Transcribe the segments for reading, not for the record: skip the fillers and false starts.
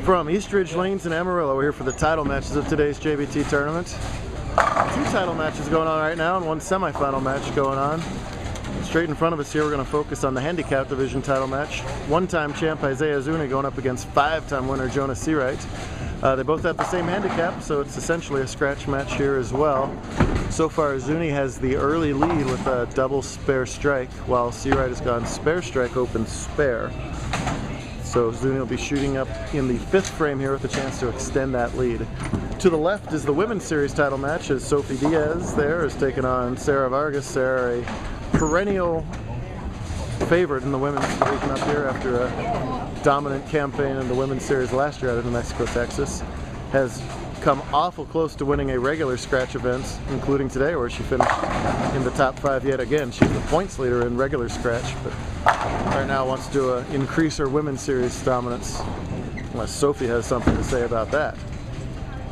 From Eastridge, Lanes, and Amarillo, we're here for the title matches of today's JBT tournament. 2 title matches going on right now and 1 semifinal match going on. Straight in front of us here, we're going to focus on the handicap division title match. 1-time champ Isziah Zuni going up against 5-time winner Jonah Seawright. They both have the same handicap, so it's essentially a scratch match here as well. So far, Zuni has the early lead with a double spare strike, while Seawright has gone spare strike, open spare. So Zuni will be shooting up in the 5th frame here with a chance to extend that lead. To the left is the Women's Series title match, as Sophie Diaz there is taking on Sara Vargas. Sara, a perennial favorite in the women's division up here after a dominant campaign in the Women's Series last year out of New Mexico, Texas, has come awful close to winning a regular scratch event, including today where she finished in the top 5 yet again. She's the points leader in regular scratch, but right now wants to increase her Women's Series dominance, unless Sophie has something to say about that.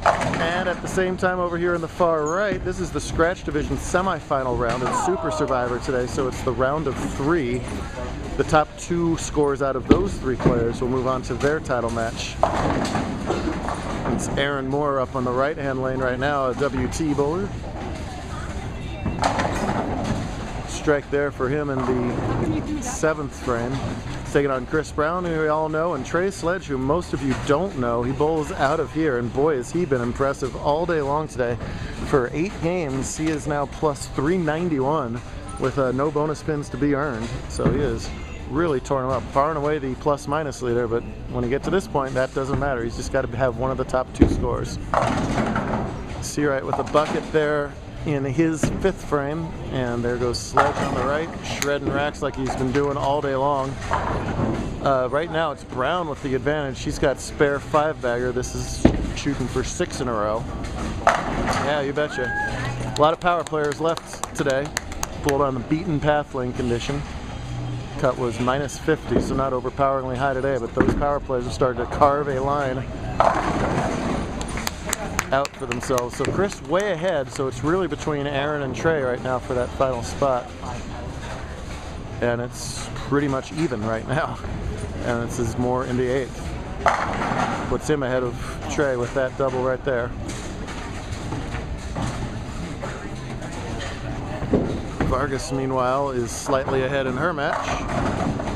And at the same time over here in the far right, this is the Scratch Division semifinal round of Super Survivor today, so it's the round of 3. The top 2 scores out of those 3 players will move on to their title match. It's Aaron Moore up on the right-hand lane right now, a WT bowler. Strike there for him in the 7th frame. He's taking on Chris Brown, who we all know, and Trey Sledge, who most of you don't know. He bowls out of here, and boy, has he been impressive all day long today. For 8 games, he is now plus 391 with no bonus pins to be earned. So he is really torn him up. Far and away the plus-minus leader, but when you get to this point, that doesn't matter. He's just got to have one of the top 2 scores. Seawright with a bucket there in his 5th frame, and there goes Sledge on the right, shredding racks like he's been doing all day long. Right now it's Brown with the advantage. She's got spare 5-bagger. This is shooting for 6 in a row. Yeah, you betcha. A lot of power players left today. Pulled on the beaten path lane condition. Cut was minus 50, so not overpoweringly high today, but those power players have started to carve a line out for themselves. So Chris way ahead, so it's really between Aaron and Trey right now for that final spot. And it's pretty much even right now. And this is more in the 8th. Puts him ahead of Trey with that double right there. Vargas, meanwhile, is slightly ahead in her match.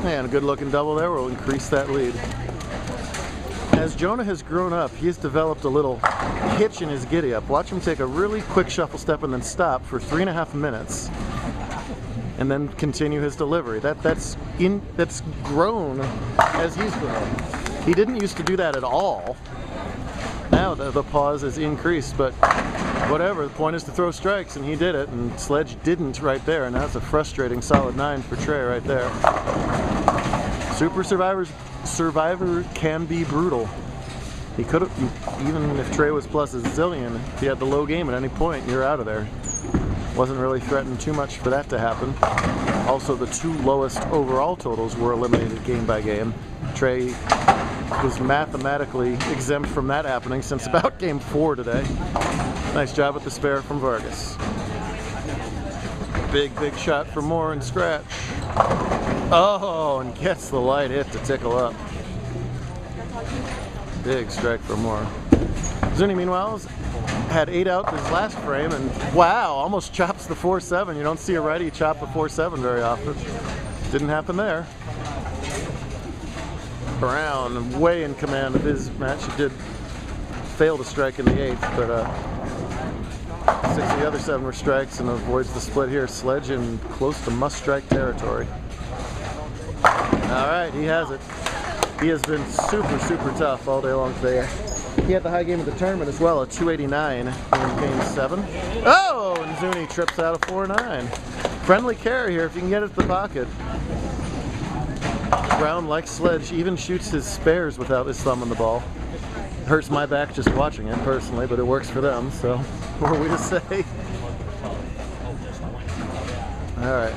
And a good-looking double there will increase that lead. As Jonah has grown up, he has developed a little hitch in his giddy-up. Watch him take a really quick shuffle step and then stop for 3.5 minutes, and then continue his delivery. That's grown as he's grown. He didn't used to do that at all. Now the pause has increased, but whatever, the point is to throw strikes, and he did it, and Sledge didn't right there, and that's a frustrating solid 9 for Trey right there. Super Survivor can be brutal. He could have, even if Trey was plus a zillion, if he had the low game at any point, you're out of there. Wasn't really threatened too much for that to happen. Also, the 2 lowest overall totals were eliminated game by game. Trey was mathematically exempt from that happening since about game 4 today. Nice job with the spare from Vargas. Big shot for Moore and scratch. Oh, and gets the light hit to tickle up. Big strike for Moore. Zuni, meanwhile, had 8 out his last frame, and wow, almost chops the 4-7. You don't see a righty chop a 4-7 very often. Didn't happen there. Brown way in command of his match. He did fail to strike in the 8th, but 6 of the other 7 were strikes and avoids the split here. Sledge in close to must-strike territory. All right, he has it. He has been super tough all day long today. He had the high game of the tournament as well, a 289 in game 7. Oh, and Zuni trips out a 4-9. Friendly carry here if you can get it to the pocket. Brown, like Sledge, even shoots his spares without his thumb on the ball. It hurts my back just watching it personally, but it works for them, so what are we to say? All right.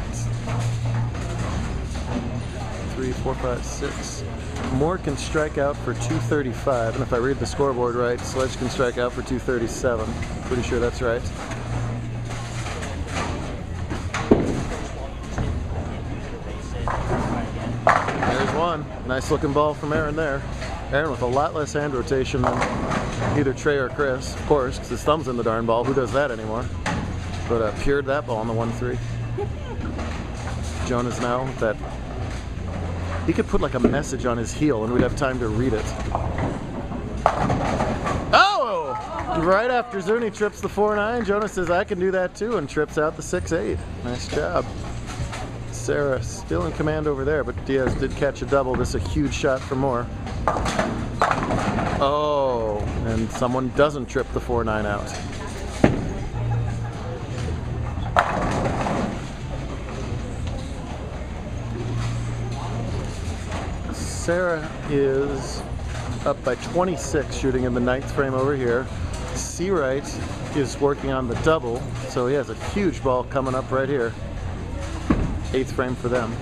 3, 4, 5, 6. Moore can strike out for 235, and if I read the scoreboard right, Sledge can strike out for 237. Pretty sure that's right. There's one. Nice looking ball from Aaron there. Aaron with a lot less hand rotation than either Trey or Chris, of course, because his thumb's in the darn ball. Who does that anymore? But pured that ball on the 1-3. Jonah's now with that. He could put like a message on his heel and we'd have time to read it. Oh! Right after Zuni trips the 4-9, Jonah says, I can do that too, and trips out the 6-8. Nice job. Sara still in command over there, but Diaz did catch a double. This is a huge shot for more. Oh, and someone doesn't trip the 4-9 out. Sara is up by 26 shooting in the 9th frame over here. Seawright is working on the double, so he has a huge ball coming up right here. 8th frame for them.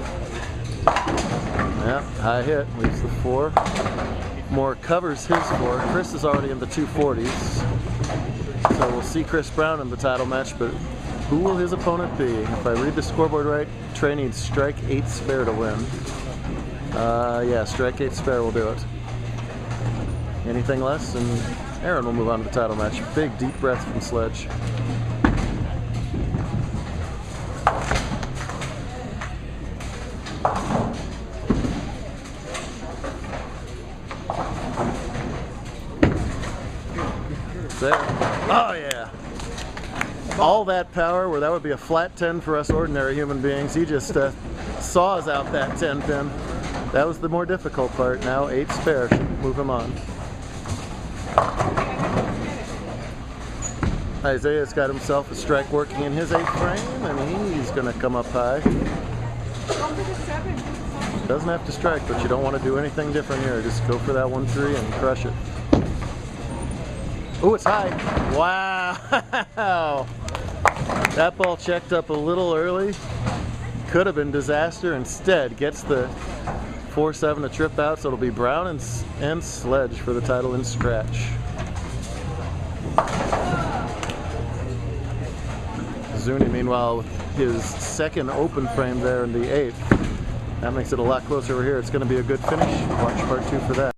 Yeah, high hit, leaves the 4. Moore covers his 4. Chris is already in the 240s. So we'll see Chris Brown in the title match, but who will his opponent be? If I read the scoreboard right, Trey needs strike 8 spare to win. Yeah, strike 8 spare will do it. Anything less, and Aaron will move on to the title match. Big deep breath from Sledge. There. Oh yeah. All that power where that would be a flat 10 for us ordinary human beings. He just saws out that 10 pin. That was the more difficult part. Now 8 spare should move him on. Isziah's got himself a strike working in his 8th frame, and he's going to come up high. Doesn't have to strike, but you don't want to do anything different here. Just go for that 1-3 and crush it. Oh, it's high. Wow. That ball checked up a little early. Could have been disaster. Instead, gets the 4-7 to trip out, so it'll be Brown and Sledge for the title in scratch. Zuni, meanwhile, with his 2nd open frame there in the 8th. That makes it a lot closer over here. It's going to be a good finish. Watch part 2 for that.